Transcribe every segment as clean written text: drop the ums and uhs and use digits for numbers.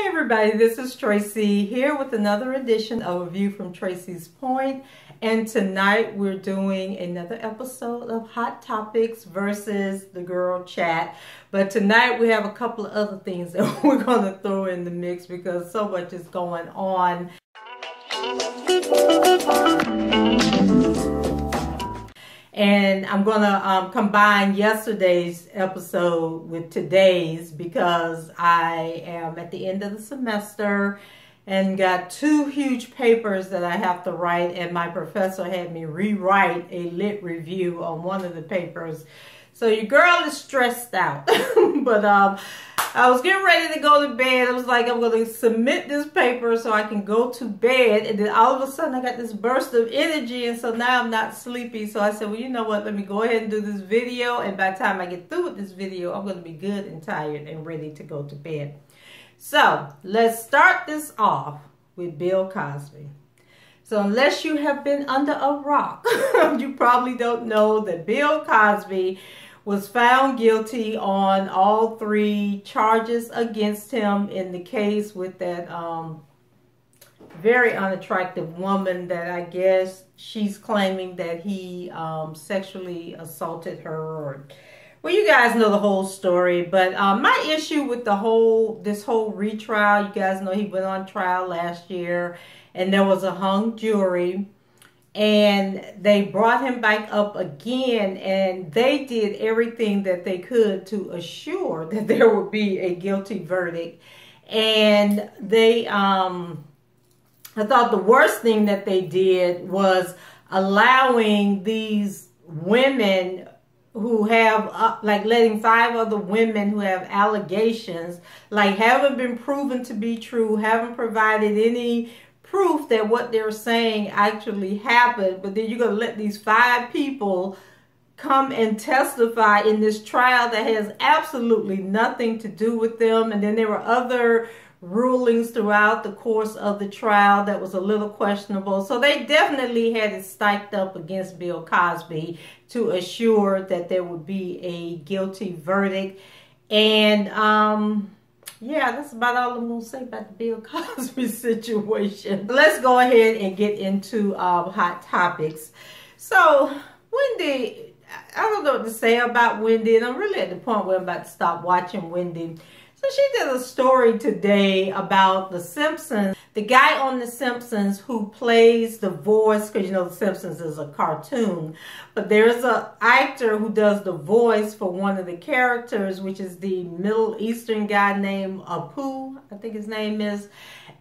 Hey everybody, this is Tracy here with another edition of A View from Tracy's Point. And tonight we're doing another episode of Hot Topics versus the Girl Chat. But tonight we have a couple of other things that we're going to throw in the mix because so much is going on. And I'm going to combine yesterday's episode with today's because I am at the end of the semester and got two huge papers that I have to write, and my professor had me rewrite a lit review on one of the papers. So your girl is stressed out. But I was getting ready to go to bed. I was like, I'm going to submit this paper so I can go to bed. And then all of a sudden I got this burst of energy. And so now I'm not sleepy. So I said, well, you know what? Let me go ahead and do this video. And by the time I get through with this video, I'm going to be good and tired and ready to go to bed. So let's start this off with Bill Cosby. So unless you have been under a rock, you probably don't know that Bill Cosby was found guilty on all three charges against him in the case with that very unattractive woman that I guess she's claiming that he sexually assaulted her. Well, you guys know the whole story, but my issue with this whole retrial, you guys know he went on trial last year and there was a hung jury. And they brought him back up again, and they did everything that they could to assure that there would be a guilty verdict. And they, I thought the worst thing that they did was allowing these women who have, like letting 5 other women who have allegations, like haven't been proven to be true, haven't provided any proof that what they're saying actually happened, but then you're going to let these 5 people come and testify in this trial that has absolutely nothing to do with them. And then there were other rulings throughout the course of the trial that was a little questionable. So they definitely had it stacked up against Bill Cosby to assure that there would be a guilty verdict. And yeah, that's about all I'm going to say about the Bill Cosby situation. Let's go ahead and get into hot topics. So, Wendy, I don't know what to say about Wendy, and I'm really at the point where I'm about to stop watching Wendy. So she did a story today about The Simpsons. The guy on The Simpsons who plays the voice, because you know The Simpsons is a cartoon, but there's an actor who does the voice for one of the characters, which is the Middle Eastern guy named Apu, I think his name is.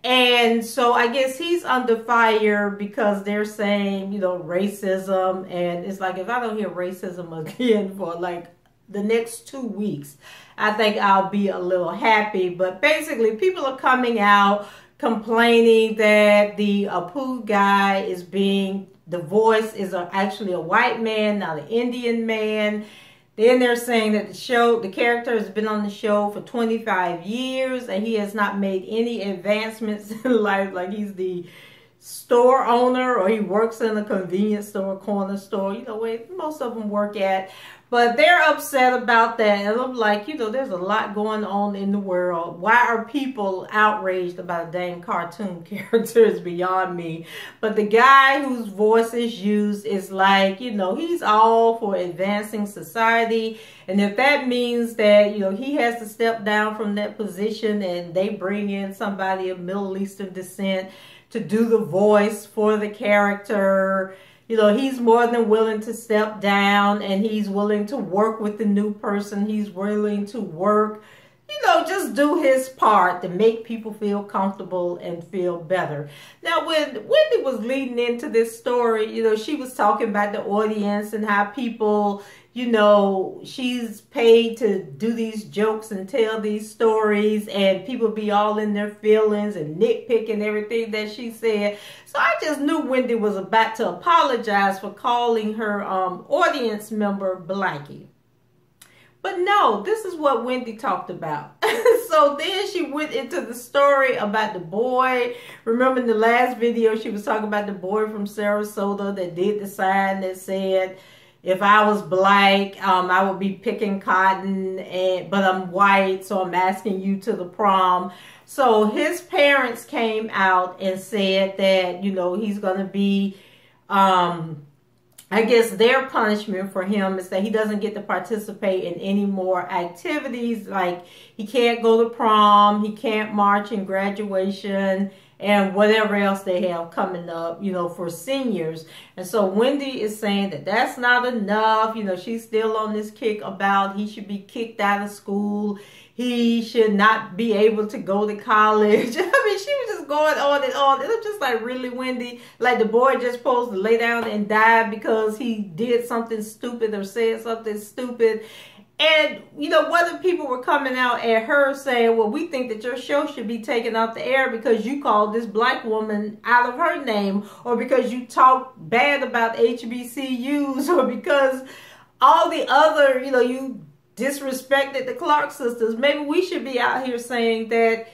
And so I guess he's under fire because they're saying, you know, racism. And it's like, if I don't hear racism again for like the next 2 weeks, I think I'll be a little happy. But basically, people are coming out complaining that the Apu guy is being, the voice is actually a white man, not an Indian man. Then they're saying that the character has been on the show for 25 years and he has not made any advancements in life. Like he's the store owner or he works in a convenience store, corner store, you know, where most of them work at. But they're upset about that. And I'm like, you know, there's a lot going on in the world. Why are people outraged about a dang cartoon character is beyond me. But the guy whose voice is used is like, you know, he's all for advancing society. And if that means that, you know, he has to step down from that position and they bring in somebody of Middle Eastern descent to do the voice for the character, you know, he's more than willing to step down and he's willing to work with the new person. He's willing to work, you know, just do his part to make people feel comfortable and feel better. Now, when Wendy was leading into this story, you know, she was talking about the audience and how people, you know, she's paid to do these jokes and tell these stories and people be all in their feelings and nitpicking everything that she said. So I just knew Wendy was about to apologize for calling her audience member Blackie. But no, this is what Wendy talked about. So then she went into the story about the boy. Remember in the last video, she was talking about the boy from Sarasota that did the sign that said, if I was black, I would be picking cotton, but I'm white, so I'm asking you to the prom. So his parents came out and said that, you know, he's going to be, I guess their punishment for him is that he doesn't get to participate in any more activities. Like, he can't go to prom, he can't march in graduation, and whatever else they have coming up, you know, for seniors. And so Wendy is saying that that's not enough. You know, she's still on this kick about he should be kicked out of school. He should not be able to go to college. I mean, she was just going on and on. It was just like, really, Wendy? Like, the boy just supposed to lay down and die because he did something stupid or said something stupid. And, you know, whether people were coming out at her saying, well, we think that your show should be taken off the air because you called this black woman out of her name, or because you talk bad about HBCUs, or because all the other, you know, you disrespected the Clark sisters. Maybe we should be out here saying that,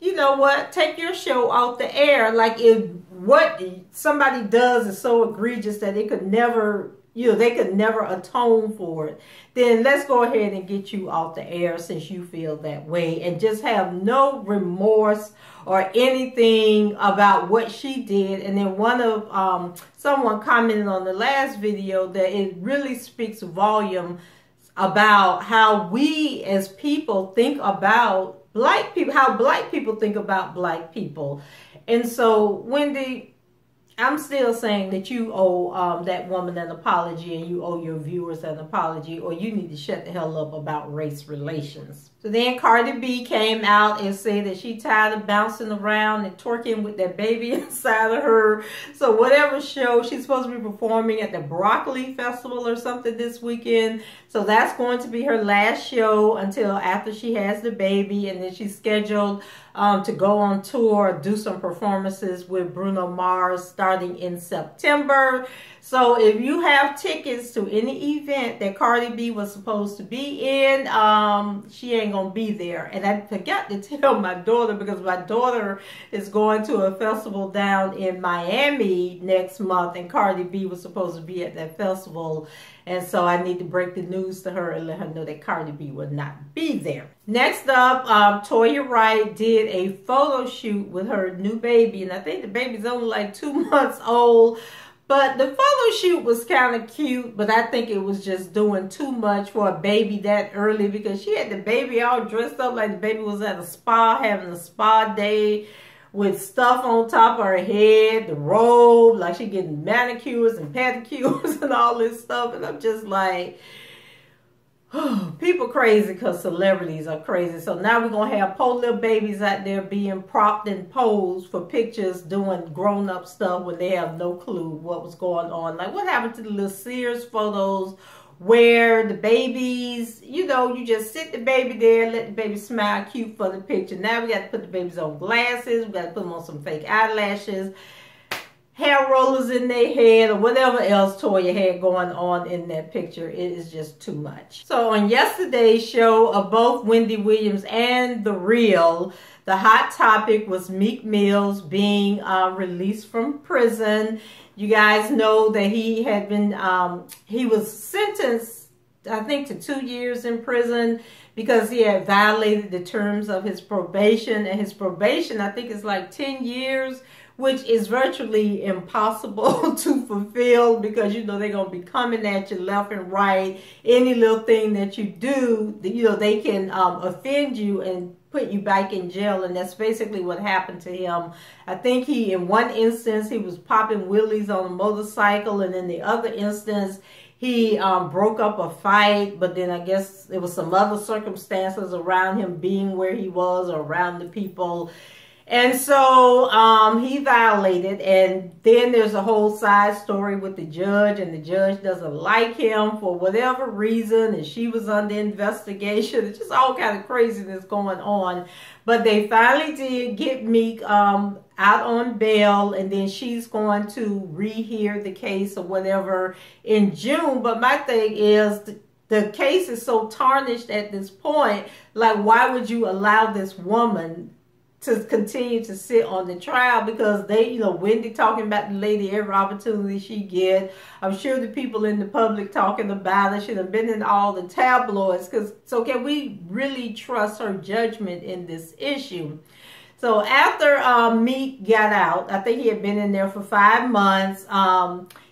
you know what, take your show off the air. Like, if what somebody does is so egregious that it could never, you know, they could never atone for it, then let's go ahead and get you off the air since you feel that way, and just have no remorse or anything about what she did. And then one of someone commented on the last video that it really speaks volume about how we as people think about black people, how black people think about black people. And so, Wendy, I'm still saying that you owe that woman an apology, and you owe your viewers an apology, or you need to shut the hell up about race relations. So then Cardi B came out and said that she tired of bouncing around and twerking with that baby inside of her. So whatever show, she's supposed to be performing at the Broccoli Festival or something this weekend. So that's going to be her last show until after she has the baby. And then she's scheduled to go on tour, do some performances with Bruno Mars starting in September. So if you have tickets to any event that Cardi B was supposed to be in, she ain't gonna be there. And I forgot to tell my daughter, because my daughter is going to a festival down in Miami next month, and Cardi B was supposed to be at that festival. And so I need to break the news to her and let her know that Cardi B will not be there. Next up, Toya Wright did a photo shoot with her new baby. And I think the baby's only like 2 months old. But the photo shoot was kind of cute. But I think it was just doing too much for a baby that early, because she had the baby all dressed up like the baby was at a spa, having a spa day, with stuff on top of her head, the robe, like she getting manicures and pedicures and all this stuff. And I'm just like, oh, people crazy because celebrities are crazy. So now we're going to have poor little babies out there being propped and posed for pictures doing grown-up stuff when they have no clue what was going on. Like, what happened to the little Sears photos where the babies, you know, you just sit the baby there, let the baby smile cute for the picture. Now we got to put the babies on glasses. We got to put them on some fake eyelashes, hair rollers in their head, or whatever else Toya had going on in that picture. It is just too much. So on yesterday's show of both Wendy Williams and The Real, the hot topic was Meek Mills being released from prison. You guys know that he had been, he was sentenced, I think, to 2 years in prison because he had violated the terms of his probation. And his probation, I think, is like 10 years, which is virtually impossible to fulfill, because, you know, they're going to be coming at you left and right. Any little thing that you do, you know, they can offend you and put you back in jail. And that's basically what happened to him. I think in one instance, he was popping wheelies on a motorcycle, and in the other instance, he broke up a fight, but then I guess there was some other circumstances around him being where he was, or around the people. And so he violated, and then there's a whole side story with the judge, and the judge doesn't like him for whatever reason, and she was under investigation. It's just all kind of craziness going on. But they finally did get Meek out on bail, and then she's going to rehear the case or whatever in June. But my thing is, the case is so tarnished at this point. Like, why would you allow this woman to continue to sit on the trial because they, you know, Wendy talking about the lady every opportunity she get. I'm sure the people in the public talking about it should have been in all the tabloids. So can we really trust her judgment in this issue? So after Meek got out, I think he had been in there for 5 months.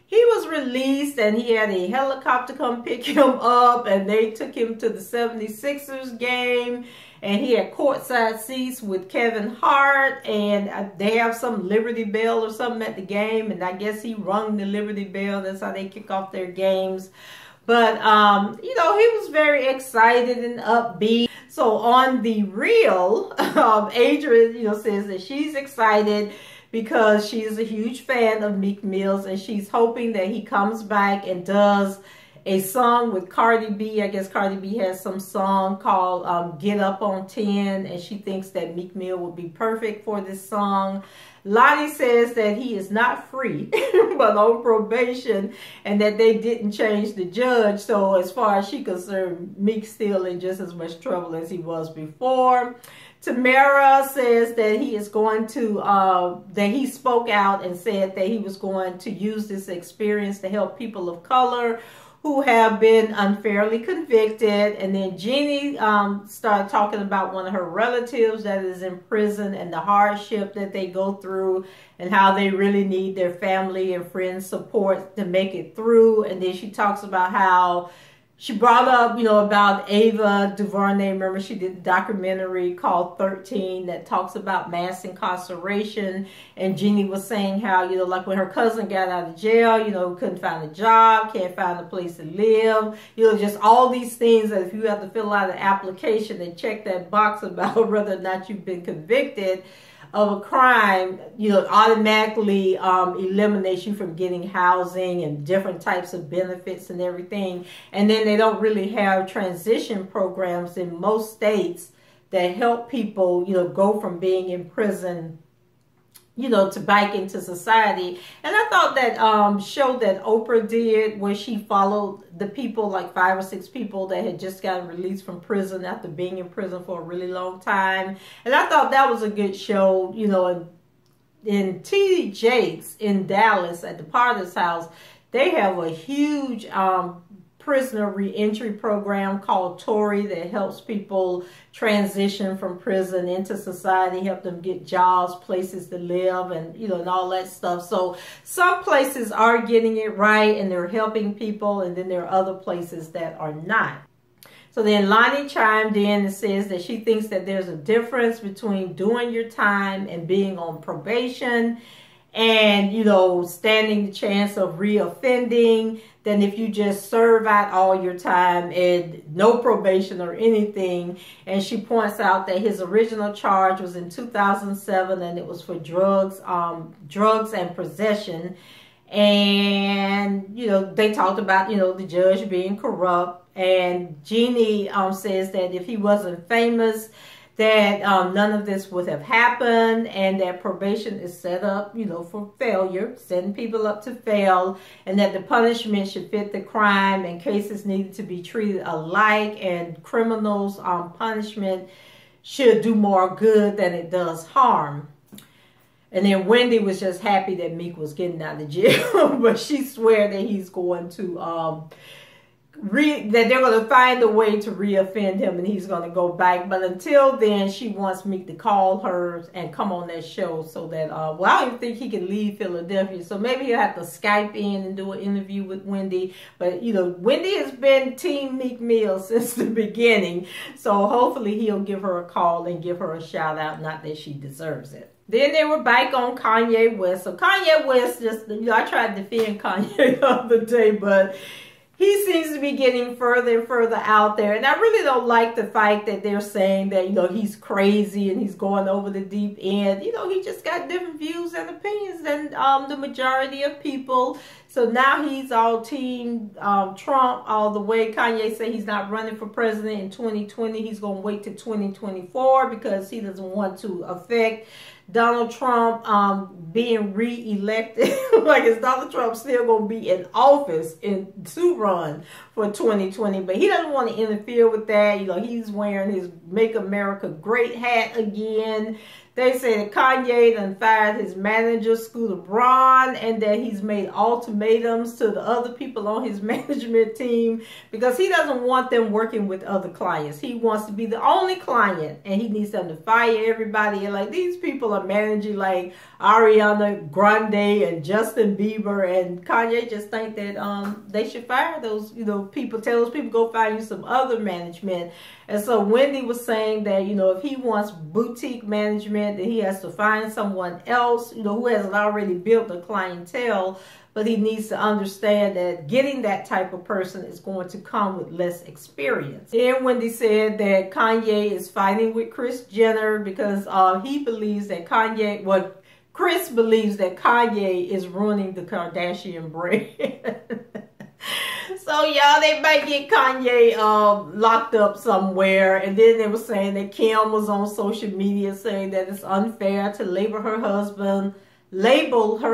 He was released and he had a helicopter come pick him up and they took him to the 76ers game. And he had courtside seats with Kevin Hart, and they have some Liberty Bell or something at the game, and I guess he rung the Liberty Bell. That's how they kick off their games. But, you know, he was very excited and upbeat. So on the reel, Adrian, you know, says that she's excited because she is a huge fan of Meek Mills, and she's hoping that he comes back and does a song with Cardi B. I guess Cardi B has some song called Get Up on 10, and she thinks that Meek Mill would be perfect for this song. Lonnie says that he is not free, but on probation, and that they didn't change the judge. So as far as she's concerned, Meek's still in just as much trouble as he was before. Tamara says that he is going to, that he spoke out and said that he was going to use this experience to help people of color who have been unfairly convicted. And then Jeannie started talking about one of her relatives that is in prison and the hardship that they go through and how they really need their family and friends support to make it through. And then she talks about how she brought up, you know, about Ava DuVernay. Remember, she did a documentary called 13 that talks about mass incarceration. And Jeannie was saying how, you know, like when her cousin got out of jail, you know, couldn't find a job, can't find a place to live. You know, just all these things that if you have to fill out an application and check that box about whether or not you've been convicted of a crime, you know, automatically eliminates you from getting housing and different types of benefits and everything. And then they don't really have transition programs in most states that help people, you know, go from being in prison, you know, to back into society. And I thought that show that Oprah did where she followed the people, like 5 or 6 people that had just gotten released from prison after being in prison for a really long time. And I thought that was a good show, you know. And in T.D. Jakes in Dallas at the Potter's house, they have a huge prisoner reentry program called Tory that helps people transition from prison into society, help them get jobs, places to live, and, you know, and all that stuff. So some places are getting it right and they're helping people, and then there are other places that are not. So then Lonnie chimed in and says that she thinks that there's a difference between doing your time and being on probation and, you know, standing the chance of reoffending than if you just serve out all your time and no probation or anything. And she points out that his original charge was in 2007 and it was for drugs and possession. And, you know, they talked about, you know, the judge being corrupt. And Jeannie says that if he wasn't famous, that none of this would have happened, and that probation is set up, you know, for failure, setting people up to fail, and that the punishment should fit the crime, and cases needed to be treated alike, and criminals' punishment should do more good than it does harm. And then Wendy was just happy that Meek was getting out of jail, but she swears that he's going to that they're going to find a way to reoffend him and he's going to go back. But until then, she wants Meek to call her and come on that show so that, well, I don't even think he can leave Philadelphia. So maybe he'll have to Skype in and do an interview with Wendy. But, you know, Wendy has been Team Meek Mill since the beginning. So hopefully he'll give her a call and give her a shout out. Not that she deserves it. Then they were back on Kanye West. So Kanye West just, you know, I tried to defend Kanye the other day, but he seems to be getting further and further out there. And I really don't like the fact that they're saying that, you know, he's crazy and he's going over the deep end. You know, he just got different views and opinions than the majority of people. So now he's all team Trump all the way. Kanye said he's not running for president in 2020. He's going to wait to 2024 because he doesn't want to affect Donald Trump being re-elected. Like, is Donald Trump still going to be in office to run for 2020? But he doesn't want to interfere with that. You know, he's wearing his Make America Great hat again. They say that Kanye done fired his manager, Scooter Braun, and that he's made ultimatums to the other people on his management team because he doesn't want them working with other clients. He wants to be the only client, and he needs them to fire everybody. And like, these people are managing like Ariana Grande and Justin Bieber, and Kanye just think that they should fire those, you know, people. Tell those people, go find you some other management. And so Wendy was saying that, you know, if he wants boutique management, then he has to find someone else, you know, who hasn't already built a clientele. But he needs to understand that getting that type of person is going to come with less experience. Then Wendy said that Kanye is fighting with Kris Jenner because he believes that Kanye, well, Kris believes that Kanye is ruining the Kardashian brand. So y'all, they might get Kanye locked up somewhere. And then they were saying that Kim was on social media saying that it's unfair to label her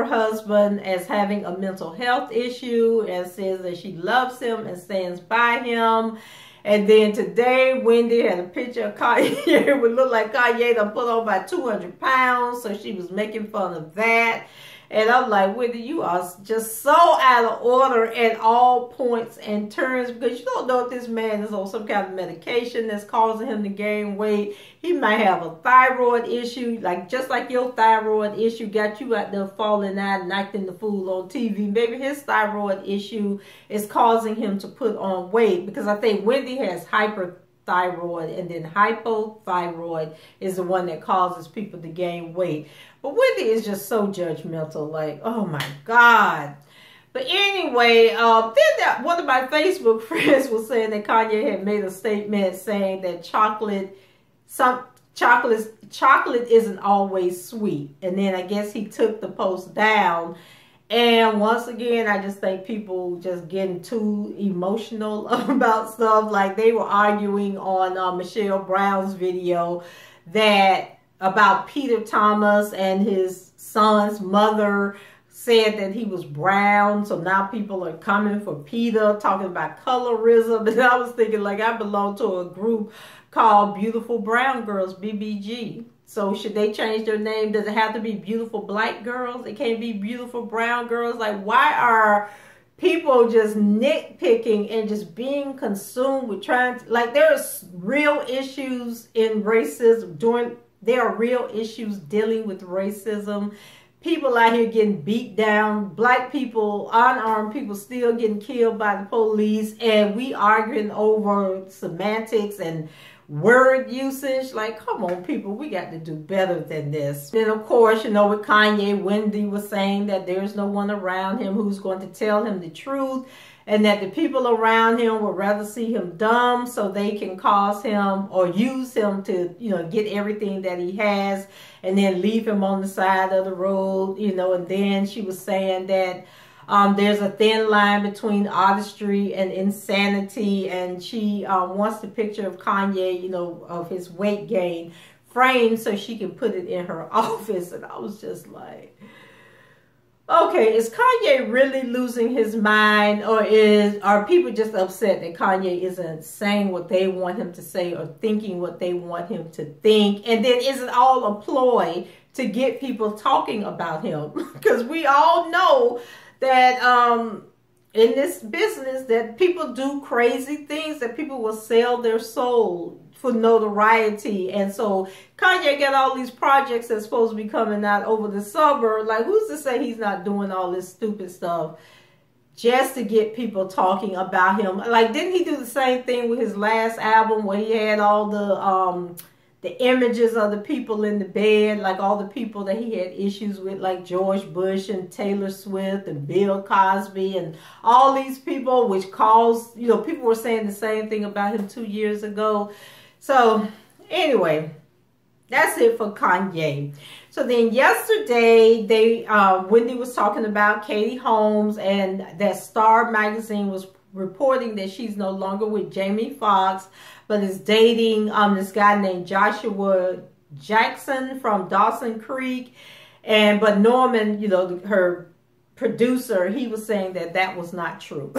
husband as having a mental health issue, and says that she loves him and stands by him. And then today, Wendy had a picture of Kanye. It would look like Kanye done put on about 200 pounds. So she was making fun of that. And I'm like, Wendy, you are just so out of order at all points and turns, because you don't know if this man is on some kind of medication that's causing him to gain weight. He might have a thyroid issue, like just like your thyroid issue got you out there falling out and acting the fool on TV. Maybe his thyroid issue is causing him to put on weight, because I think Wendy has hyperthyroid, and then hypothyroid is the one that causes people to gain weight. But Wendy is just so judgmental, like, oh my God. But anyway, then one of my Facebook friends was saying that Kanye had made a statement saying that chocolate isn't always sweet. And then I guess he took the post down. And once again, I just think people just getting too emotional about stuff. Like, they were arguing on Michelle Brown's video about Peter Thomas, and his son's mother said that he was brown. So now people are coming for Peter, talking about colorism. And I was thinking, like, I belong to a group called Beautiful Brown Girls, BBG. So should they change their name? Does it have to be Beautiful Black Girls? It can't be Beautiful Brown Girls? Like, why are people just nitpicking and just being consumed with trying to, like, there's real issues in racism. There are real issues dealing with racism. People out here getting beat down. Black people, unarmed people, still getting killed by the police. And we arguing over semantics and word usage. Like, come on, people, we got to do better than this. Then, of course, you know, with Kanye, Wendy was saying that there's no one around him who's going to tell him the truth, and that the people around him would rather see him dumb so they can cause him or use him to, you know, get everything that he has, and then leave him on the side of the road, you know. And then she was saying that there's a thin line between artistry and insanity, and she wants the picture of Kanye, you know, of his weight gain framed so she can put it in her office. And I was just like, okay, is Kanye really losing his mind, or are people just upset that Kanye isn't saying what they want him to say or thinking what they want him to think? And then is it all a ploy to get people talking about him? Because we all know that in this business that people do crazy things, that people will sell their soul for notoriety. And so Kanye got all these projects that's supposed to be coming out over the summer. Like, who's to say he's not doing all this stupid stuff just to get people talking about him? Like, didn't he do the same thing with his last album, where he had all the images of the people in the bed, like all the people that he had issues with, like George Bush and Taylor Swift and Bill Cosby and all these people, which caused, you know, people were saying the same thing about him 2 years ago. So anyway, That's it for Kanye. So then yesterday, Wendy was talking about Katie Holmes, and that Star magazine was reporting that she's no longer with Jamie Foxx, but is dating this guy named Joshua Jackson from Dawson Creek. But Norman, her producer, he was saying that that was not true.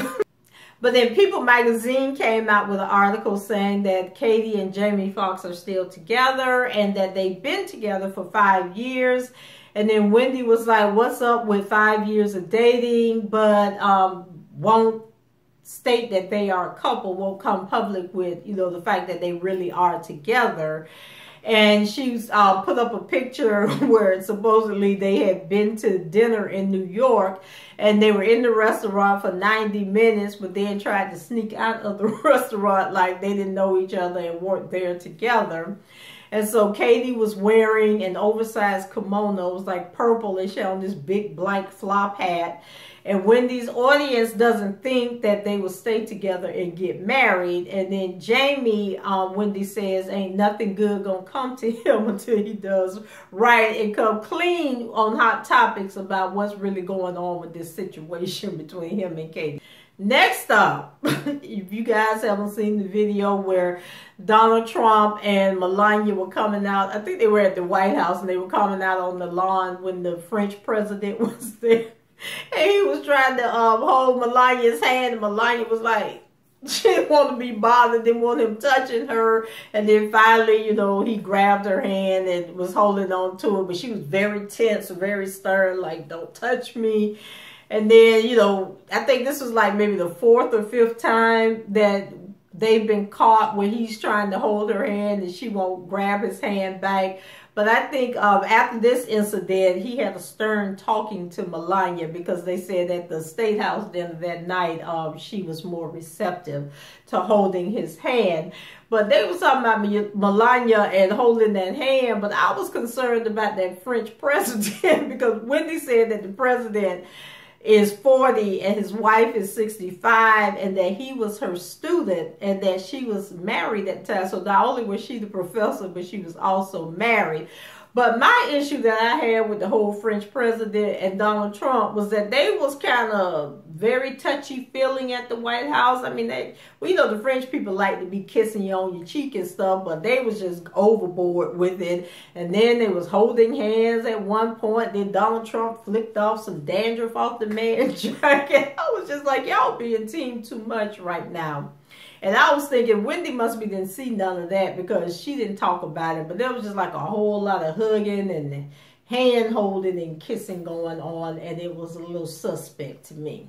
But then People magazine came out with an article saying that Katie and Jamie Foxx are still together and that they've been together for 5 years. And then Wendy was like, what's up with 5 years of dating, but won't state that they are a couple, won't come public with, the fact that they really are together. And she's put up a picture where supposedly they had been to dinner in New York, and they were in the restaurant for 90 minutes, but then tried to sneak out of the restaurant like they didn't know each other and weren't there together. And so Katie was wearing an oversized kimono. It was like purple, and she had on this big black flop hat. And Wendy's audience doesn't think that they will stay together and get married. And then Jamie, Wendy says, ain't nothing good gonna come to him until he does right and come clean on hot topics about what's really going on with this situation between him and Katie. Next up, if you guys haven't seen the video where Donald Trump and Melania were coming out, I think they were at the White House, and they were coming out on the lawn when the French president was there. And he was trying to hold Melania's hand, and Melania was like, she didn't want to be bothered, didn't want him touching her. And then finally, he grabbed her hand and was holding on to her. But she was very tense, very stern, like, don't touch me. And then, I think this was like maybe the 4th or 5th time that they've been caught where he's trying to hold her hand and she won't grab his hand back. But I think after this incident, he had a stern talking to Melania, because they said at the State House dinner that night, she was more receptive to holding his hand. But they were talking about Melania and holding that hand, but I was concerned about that French president because Wendy said that the president is 40 and his wife is 65, and that he was her student and that she was married at the time. So not only was she the professor, but she was also married. But my issue that I had with the whole French president and Donald Trump was that they was kind of very touchy-feeling at the White House. I mean, the French people like to be kissing you on your cheek and stuff, but they was just overboard with it. And then they was holding hands at one point. Then Donald Trump flicked off some dandruff off the man's jacket. I was just like, y'all being team too much right now. And I was thinking Wendy must be didn't see none of that because she didn't talk about it. But there was just like a whole lot of hugging and hand holding and kissing going on. And it was a little suspect to me.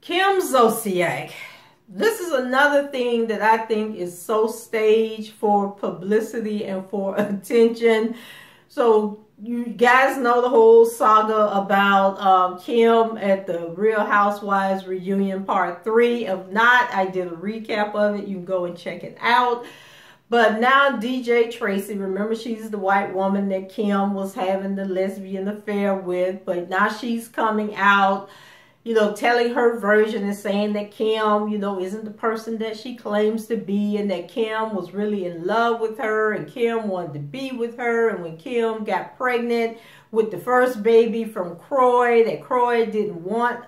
Kim Zolciak. This is another thing that I think is so staged for publicity and for attention. So you guys know the whole saga about Kim at the Real Housewives reunion part 3. If not, I did a recap of it. You can go and check it out. But now DJ Tracy, remember she's the white woman that Kim was having the lesbian affair with. But now she's coming out, telling her version and saying that Kim, isn't the person that she claims to be, and that Kim was really in love with her and Kim wanted to be with her. And when Kim got pregnant with the first baby from Croy, that Croy didn't want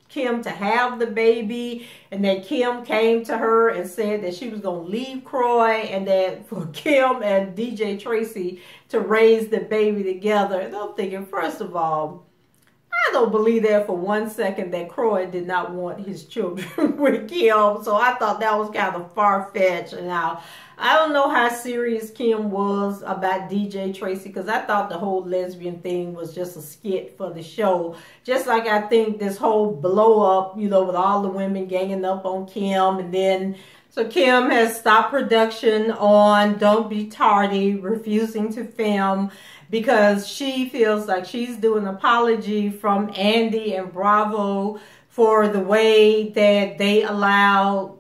Kim to have the baby, and that Kim came to her and said that she was going to leave Croy, and that for Kim and DJ Tracy to raise the baby together. And I'm thinking, first of all, I don't believe that for 1 second that Croy did not want his children with Kim. So I thought that was kind of far-fetched. And now, I don't know how serious Kim was about DJ Tracy, because I thought the whole lesbian thing was just a skit for the show. Just like I think this whole blow-up, with all the women ganging up on Kim. And then, so Kim has stopped production on Don't Be Tardy, refusing to film, because she feels like she's doing an apology from Andy and Bravo for the way that they allowed,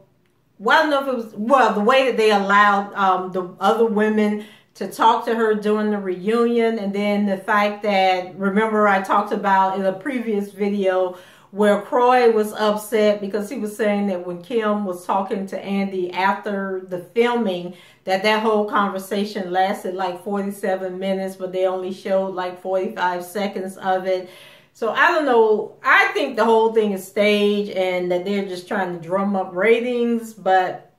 well, I don't know if it was, well, the way that they allowed the other women to talk to her during the reunion. And then the fact that, remember I talked about in a previous video where Croy was upset because he was saying that when Kim was talking to Andy after the filming, that whole conversation lasted like 47 minutes, but they only showed like 45 seconds of it. So I don't know. I think the whole thing is staged and that they're just trying to drum up ratings, but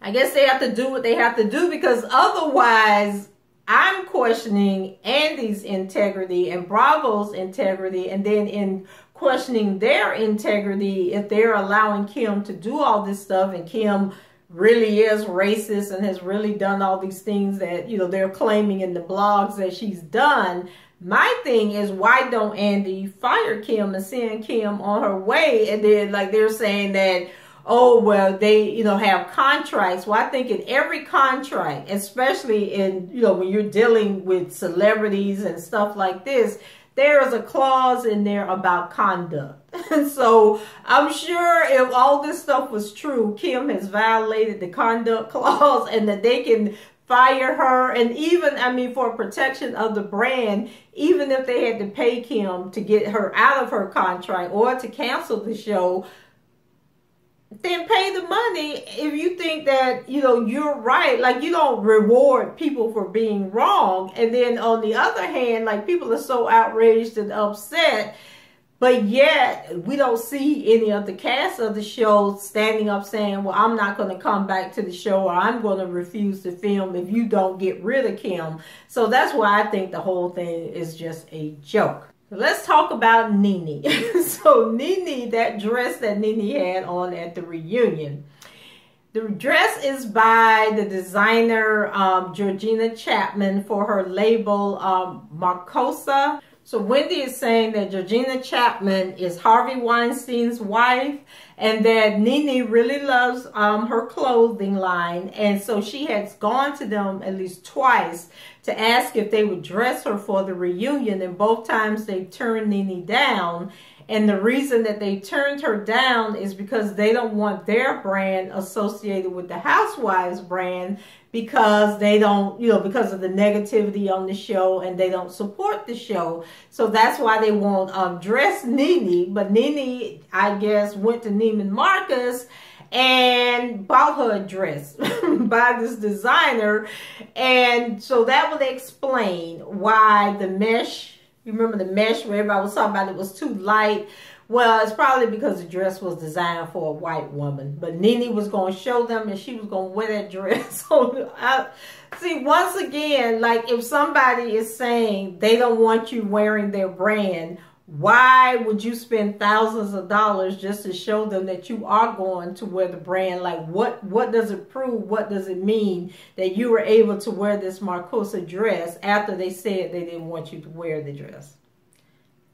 I guess they have to do what they have to do, because otherwise I'm questioning Andy's integrity and Bravo's integrity, and then in questioning their integrity if they're allowing Kim to do all this stuff, and Kim really is racist and has really done all these things that, you know, they're claiming in the blogs that she's done. My thing is, why don't Andy fire Kim and send Kim on her way? And then, like, they're saying that, oh, well, they, you know, have contracts. Well, I think in every contract, especially in, you know, when you're dealing with celebrities and stuff like this, there is a clause in there about conduct. And so I'm sure if all this stuff was true, Kim has violated the conduct clause, and that they can fire her. And even, I mean, for protection of the brand, even if they had to pay Kim to get her out of her contract or to cancel the show, then pay the money if you think that, you know, you're right. Like, you don't reward people for being wrong. And then on the other hand, like, people are so outraged and upset, but yet we don't see any of the cast of the show standing up saying, well, I'm not going to come back to the show, or I'm going to refuse to film if you don't get rid of Kim. So that's why I think the whole thing is just a joke. Let's talk about Nene. So Nene, that dress that Nene had on at the reunion. The dress is by the designer Georgina Chapman for her label Marcosa. So Wendy is saying that Georgina Chapman is Harvey Weinstein's wife, and that Nene really loves her clothing line. And so she has gone to them at least twice to ask if they would dress her for the reunion, and both times they turned Nene down. And the reason that they turned her down is because they don't want their brand associated with the Housewives brand, because they don't, you know, because of the negativity on the show, and they don't support the show. So that's why they won't dress Nene. But Nene, I guess, went to Neiman Marcus and bought her a dress by this designer. And so that would explain why the mesh, you remember the mesh where everybody was talking about it was too light? Well, it's probably because the dress was designed for a white woman. But Nene was going to show them, and she was going to wear that dress. So, see, once again, like, if somebody is saying they don't want you wearing their brand, why would you spend thousands of dollars just to show them that you are going to wear the brand? Like, what does it prove? What does it mean that you were able to wear this Marcosa dress after they said they didn't want you to wear the dress?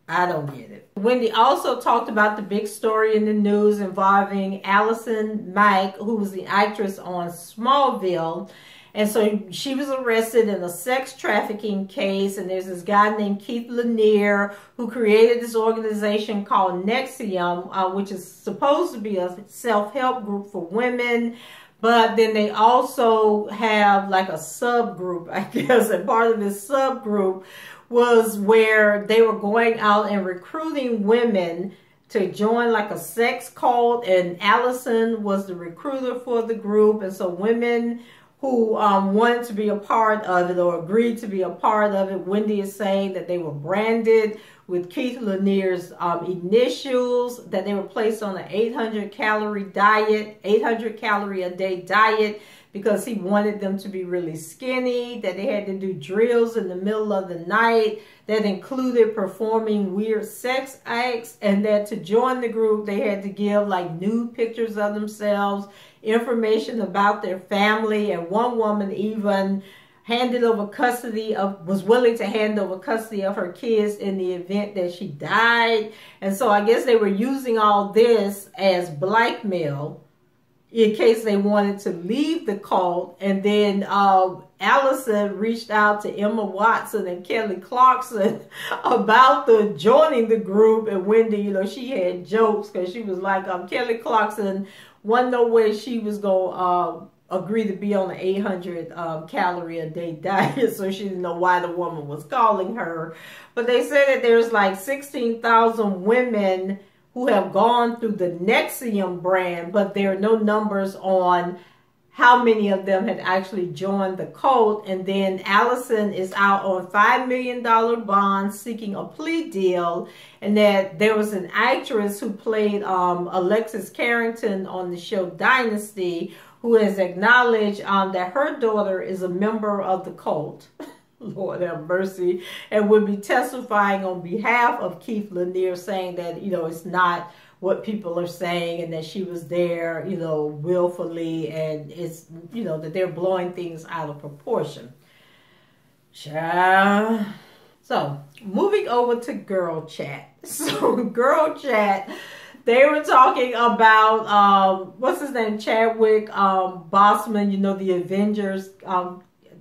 I don't get it. Wendy also talked about the big story in the news involving Allison Mack, who was the actress on Smallville. And so she was arrested in a sex trafficking case. And there's this guy named Keith Lanier who created this organization called Nexium, which is supposed to be a self-help group for women. But then they also have like a subgroup, I guess. And part of this subgroup was where they were going out and recruiting women to join like a sex cult. And Allison was the recruiter for the group. And so women who wanted to be a part of it or agreed to be a part of it, Wendy is saying that they were branded with Keith Lanier's initials, that they were placed on an 800-calorie diet, 800-calorie-a-day diet, because he wanted them to be really skinny, that they had to do drills in the middle of the night that included performing weird sex acts, and that to join the group, they had to give like nude pictures of themselves, information about their family, and one woman even handed over custody of, was willing to hand over custody of her kids in the event that she died. And so I guess they were using all this as blackmail in case they wanted to leave the cult. And then Allison reached out to Emma Watson and Kelly Clarkson about the joining the group. And Wendy, you know, she had jokes because she was like, Kelly Clarkson wasn't no way she was going to agree to be on an 800 calorie a day diet, so she didn't know why the woman was calling her. But they said that there's like 16,000 women who have gone through the Nexium brand, but there are no numbers on how many of them had actually joined the cult. And then Allison is out on $5 million bond seeking a plea deal. And that there was an actress who played Alexis Carrington on the show Dynasty, who has acknowledged that her daughter is a member of the cult. Lord have mercy. And would be testifying on behalf of Keith Lanier, saying that, you know, it's not what people are saying and that she was there, you know, willfully, and it's, you know, that they're blowing things out of proportion. Child. So, moving over to Girl Chat. So, Girl Chat, they were talking about, what's his name, Chadwick Boseman, you know, the Avengers.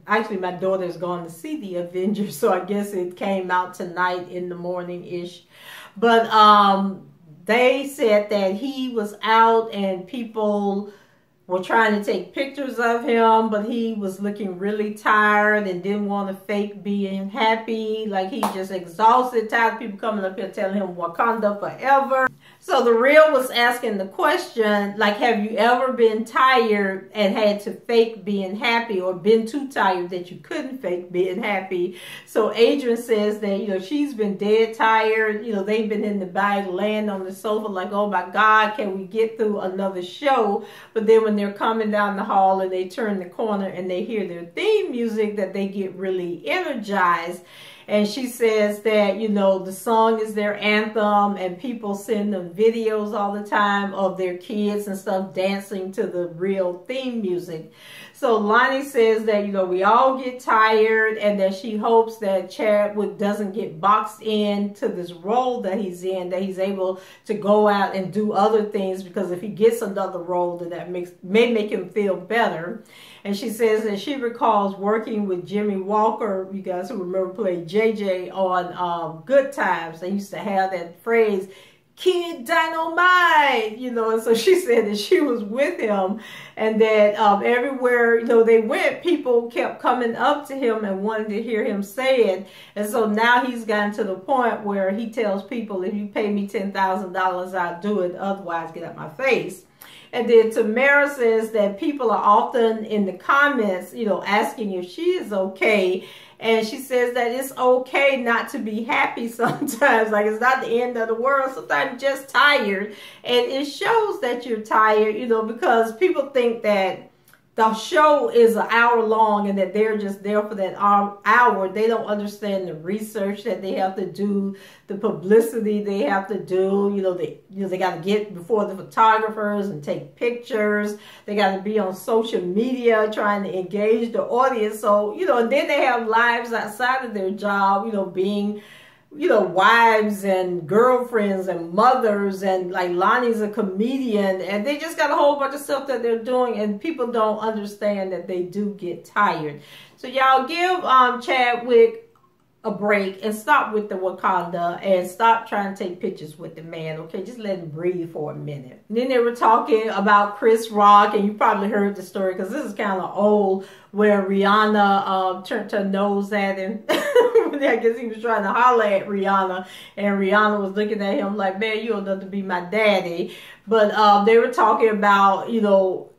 Actually, my daughter's going to see the Avengers, so I guess it came out tonight in the morning-ish. But, they said that he was out and people were trying to take pictures of him, but he was looking really tired and didn't want to fake being happy. Like, he just exhausted, tired of people coming up here telling him Wakanda forever. So the Real was asking the question, like, have you ever been tired and had to fake being happy, or been too tired that you couldn't fake being happy? So Adrian says that, you know, she's been dead tired. You know, they've been in the bag laying on the sofa like, oh my God, can we get through another show? But then when they're coming down the hall and they turn the corner and they hear their theme music, that they get really energized. And she says that, you know, the song is their anthem, and people send them videos all the time of their kids and stuff dancing to the Real theme music. So Lonnie says that, you know, we all get tired, and that she hopes that Chadwick doesn't get boxed into this role that he's in, that he's able to go out and do other things, because if he gets another role, then that may make him feel better. And she says that she recalls working with Jimmy Walker, you guys who remember played JJ on Good Times. They used to have that phrase, Kid Dynamite, you know, and so she said that she was with him, and that everywhere, you know, they went, people kept coming up to him and wanted to hear him say it. And so now he's gotten to the point where he tells people, if you pay me $10,000, I'll do it, otherwise get out my face. And then Tamara says that people are often in the comments, you know, asking if she is okay. And she says that it's okay not to be happy sometimes. Like, it's not the end of the world. Sometimes you're just tired. And it shows that you're tired, you know, because people think that the show is an hour long and that they're just there for that hour. They don't understand the research that they have to do, the publicity they have to do. You know, they got to get before the photographers and take pictures. They got to be on social media trying to engage the audience. So, you know, and then they have lives outside of their job, you know, being, you know, wives and girlfriends and mothers, and like Lonnie's a comedian, and they just got a whole bunch of stuff that they're doing, and people don't understand that they do get tired. So y'all give Chadwick a break and stop with the Wakanda and stop trying to take pictures with the man, okay? Just let him breathe for a minute. And then they were talking about Chris Rock, and you probably heard the story because this is kind of old, where Rihanna turned her nose at him. I guess he was trying to holler at Rihanna, and Rihanna was looking at him like, man, you don't know to be my daddy. But they were talking about, you know,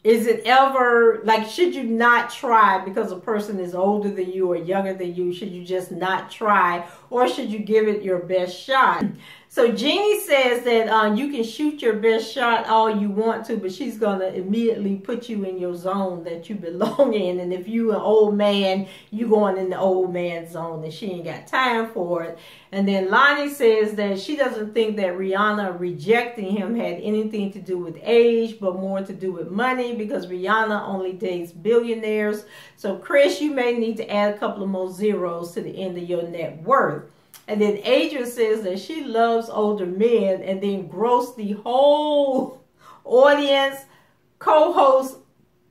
is it ever, like, should you not try because a person is older than you or younger than you? Should you just not try, or should you give it your best shot? So Jeannie says that you can shoot your best shot all you want to, but she's going to immediately put you in your zone that you belong in. And if you an old man, you going in the old man zone, and she ain't got time for it. And then Lonnie says that she doesn't think that Rihanna rejecting him had anything to do with age, but more to do with money, because Rihanna only dates billionaires. So Chris, you may need to add a couple of more zeros to the end of your net worth. And then Adrian says that she loves older men, and then gross the whole audience, co-hosts,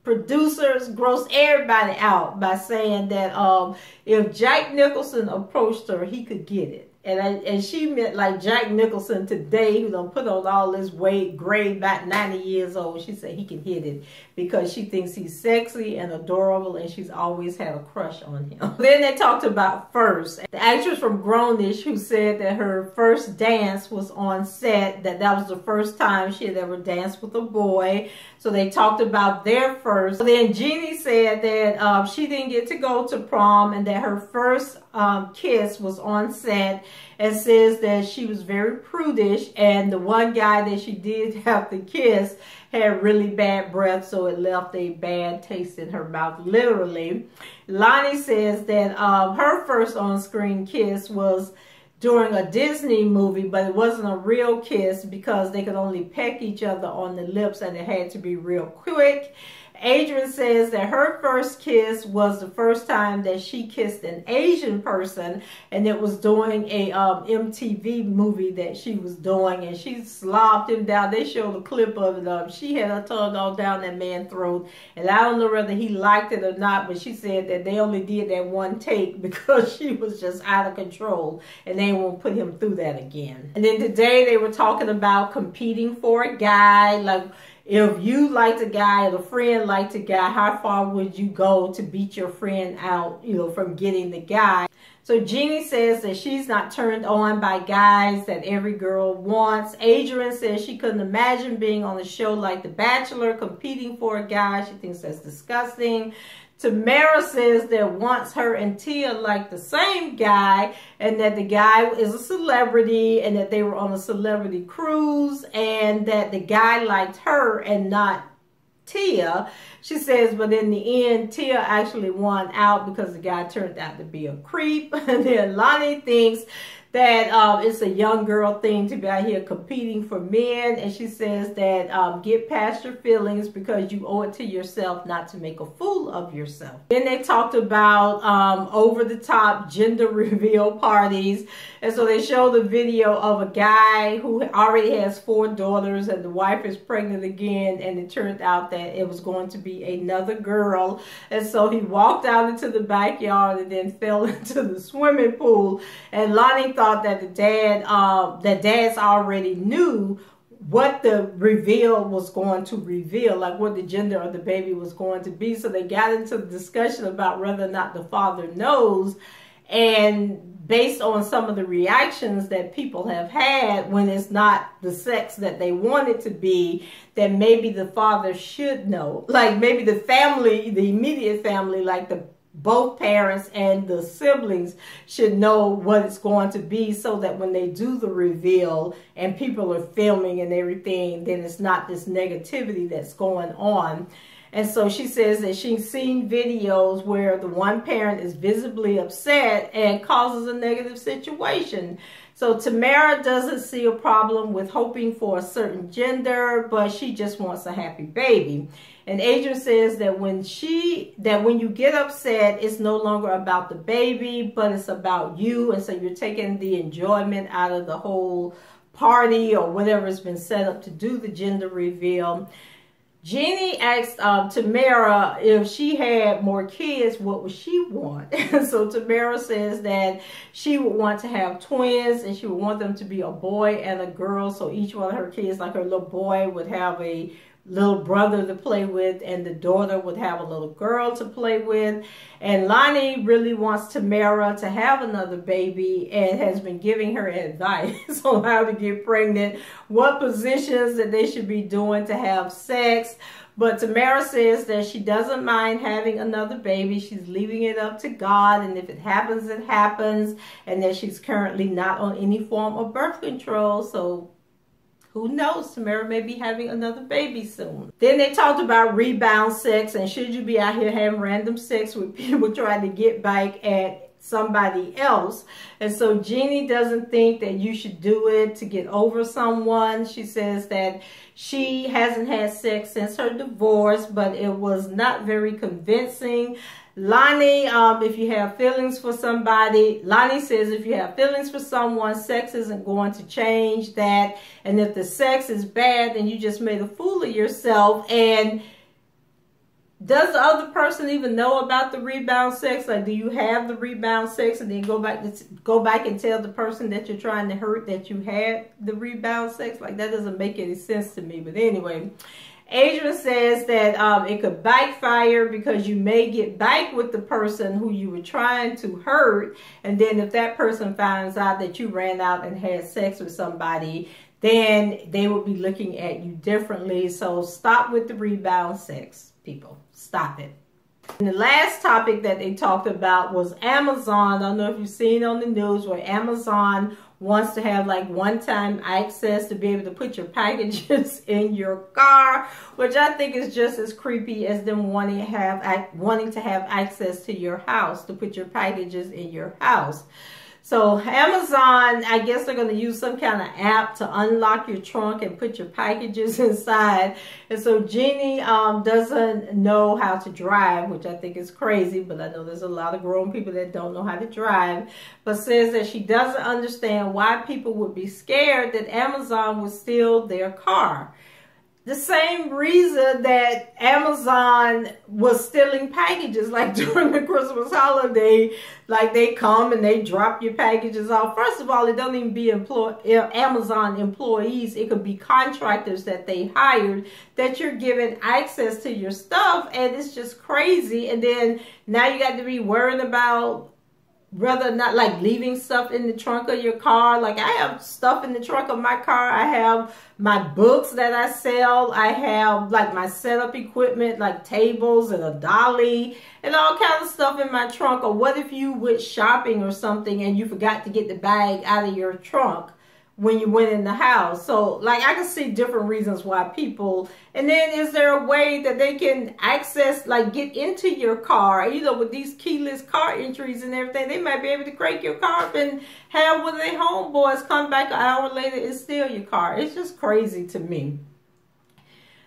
producers, gross everybody out by saying that if Jack Nicholson approached her, he could get it. And she meant like Jack Nicholson today, who done put on all this weight, gray, about 90 years old. She said he can hit it because she thinks he's sexy and adorable, and she's always had a crush on him. Then they talked about First, the actress from Grownish, who said that her first dance was on set, that was the first time she had ever danced with a boy. So they talked about their first. Then Jeannie said that she didn't get to go to prom and that her first kiss was on set, and says that she was very prudish, and the one guy that she did have to kiss had really bad breath, so it left a bad taste in her mouth, literally. Lonnie says that her first on-screen kiss was during a Disney movie, but it wasn't a real kiss because they could only peck each other on the lips and it had to be real quick. Adrian says that her first kiss was the first time that she kissed an Asian person, and it was during a MTV movie that she was doing, and she slobbed him down. They showed a clip of it. She had her tongue all down that man's throat, and I don't know whether he liked it or not, but she said that they only did that one take because she was just out of control, and they won't put him through that again. And then today they were talking about competing for a guy, like, if you liked a guy or a friend liked a guy, how far would you go to beat your friend out, you know, from getting the guy? So Jeannie says that she's not turned on by guys that every girl wants. Adrian says she couldn't imagine being on a show like The Bachelor competing for a guy. She thinks that's disgusting. Tamara says that once her and Tia liked the same guy, and that the guy is a celebrity, and that they were on a celebrity cruise, and that the guy liked her and not Tia. She says, but in the end, Tia actually won out because the guy turned out to be a creep. And then Lonnie thinks that it's a young girl thing to be out here competing for men, and she says that get past your feelings because you owe it to yourself not to make a fool of yourself. Then they talked about over-the-top gender reveal parties, and so they showed a video of a guy who already has 4 daughters, and the wife is pregnant again, and it turned out that it was going to be another girl, and so he walked out into the backyard and then fell into the swimming pool. And Lonnie thought that the dads already knew what the reveal was going to reveal, like what the gender of the baby was going to be. So they got into the discussion about whether or not the father knows, and based on some of the reactions that people have had when it's not the sex that they want it to be, that maybe the father should know. Like maybe the family, the immediate family, like both parents and the siblings should know what it's going to be, so that when they do the reveal and people are filming and everything, then it's not this negativity that's going on. And so she says that she's seen videos where the one parent is visibly upset and causes a negative situation. So Tamara doesn't see a problem with hoping for a certain gender, but she just wants a happy baby. And Adrian says that when you get upset, it's no longer about the baby, but it's about you. And so you're taking the enjoyment out of the whole party or whatever has been set up to do the gender reveal. Jeannie asked Tamara if she had more kids, what would she want? And so Tamara says that she would want to have twins, and she would want them to be a boy and a girl. So each one of her kids, like her little boy, would have a little brother to play with, and the daughter would have a little girl to play with. And Lonnie really wants Tamara to have another baby and has been giving her advice on how to get pregnant, what positions that they should be doing to have sex. But Tamara says that she doesn't mind having another baby. She's leaving it up to God, and if it happens, it happens, and that she's currently not on any form of birth control. So who knows? Tamara may be having another baby soon. Then they talked about rebound sex, and should you be out here having random sex with people trying to get back at somebody else. And so Jeannie doesn't think that you should do it to get over someone. She says that she hasn't had sex since her divorce, but it was not very convincing. Lonnie, if you have feelings for somebody, Lonnie says if you have feelings for someone, sex isn't going to change that. And if the sex is bad, then you just made a fool of yourself. And does the other person even know about the rebound sex? Like, do you have the rebound sex and then go back and tell the person that you're trying to hurt that you had the rebound sex? Like, that doesn't make any sense to me. But anyway, Adrian says that it could backfire because you may get back with the person who you were trying to hurt. And then if that person finds out that you ran out and had sex with somebody, then they will be looking at you differently. So stop with the rebound sex, people. Stop it. And the last topic that they talked about was Amazon. I don't know if you've seen on the news where Amazon wants to have like one-time access to be able to put your packages in your car, which I think is just as creepy as them wanting to have access to your house, to put your packages in your house. So Amazon, I guess they're going to use some kind of app to unlock your trunk and put your packages inside. And so Jeannie doesn't know how to drive, which I think is crazy, but I know there's a lot of grown people that don't know how to drive, but says that she doesn't understand why people would be scared that Amazon would steal their car. The same reason that Amazon was stealing packages, like during the Christmas holiday, like they come and they drop your packages off. First of all, it don't even be Amazon employees. It could be contractors that they hired that you're giving access to your stuff, and it's just crazy. And then now you got to be worrying about rather not like leaving stuff in the trunk of your car. Like I have stuff in the trunk of my car. I have my books that I sell. I have like my setup equipment, like tables and a dolly and all kinds of stuff in my trunk. Or what if you went shopping or something and you forgot to get the bag out of your trunk when you went in the house? So like I can see different reasons why people, and then is there a way that they can access, like get into your car, you know, with these keyless car entries and everything, they might be able to crank your car up and have one of their homeboys come back an hour later and steal your car. It's just crazy to me.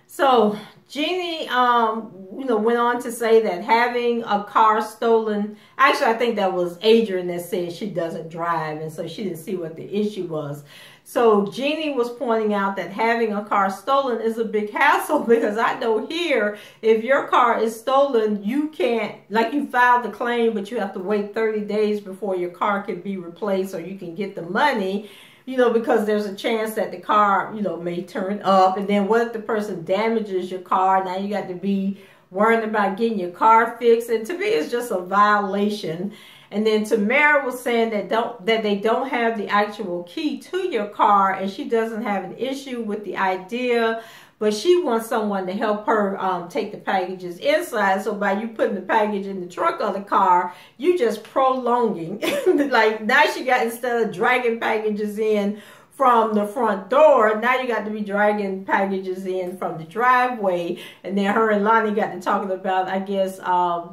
So Jeannie, went on to say that having a car stolen, actually, I think that was Adrian that said she doesn't drive, and so she didn't see what the issue was. So Jeannie was pointing out that having a car stolen is a big hassle, because I know here, if your car is stolen, you can't, like you filed the claim, but you have to wait 30 days before your car can be replaced or you can get the money. You know, because there's a chance that the car, may turn up. And then what if the person damages your car? Now you got to be worrying about getting your car fixed. And to me, it's just a violation. And then Tamara was saying that they don't have the actual key to your car, and she doesn't have an issue with the idea, but she wants someone to help her take the packages inside. So by you putting the package in the trunk of the car, you just prolonging. Like now she got, instead of dragging packages in from the front door, now you got to be dragging packages in from the driveway. And then her and Lonnie got to talking about, I guess,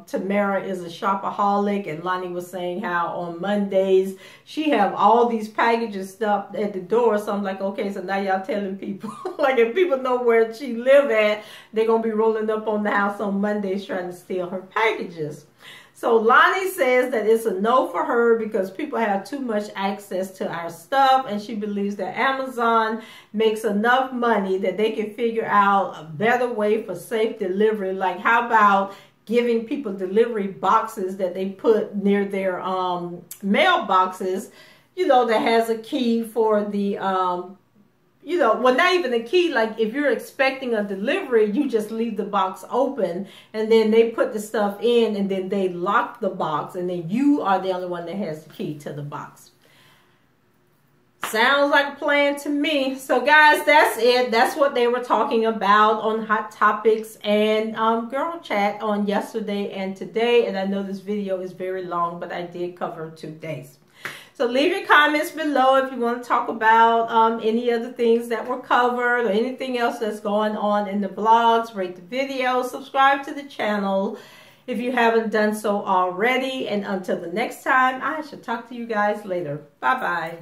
Tamara is a shopaholic, and Lonnie was saying how on Mondays she have all these packages stuffed at the door. So I'm like, okay, so now y'all telling people, like if people know where she live at, they're going to be rolling up on the house on Mondays trying to steal her packages. So Lonnie says that it's a no for her because people have too much access to our stuff, and she believes that Amazon makes enough money that they can figure out a better way for safe delivery. Like how about giving people delivery boxes that they put near their mailboxes, that has a key for the well, not even a key. Like if you're expecting a delivery, you just leave the box open, and then they put the stuff in, and then they lock the box, and then you are the only one that has the key to the box. Sounds like a plan to me. So guys, that's it. That's what they were talking about on Hot Topics and Girl Chat on yesterday and today. And I know this video is very long, but I did cover 2 days. So leave your comments below if you want to talk about any other things that were covered or anything else that's going on in the blogs. Rate the video, subscribe to the channel if you haven't done so already. And until the next time, I shall talk to you guys later. Bye-bye.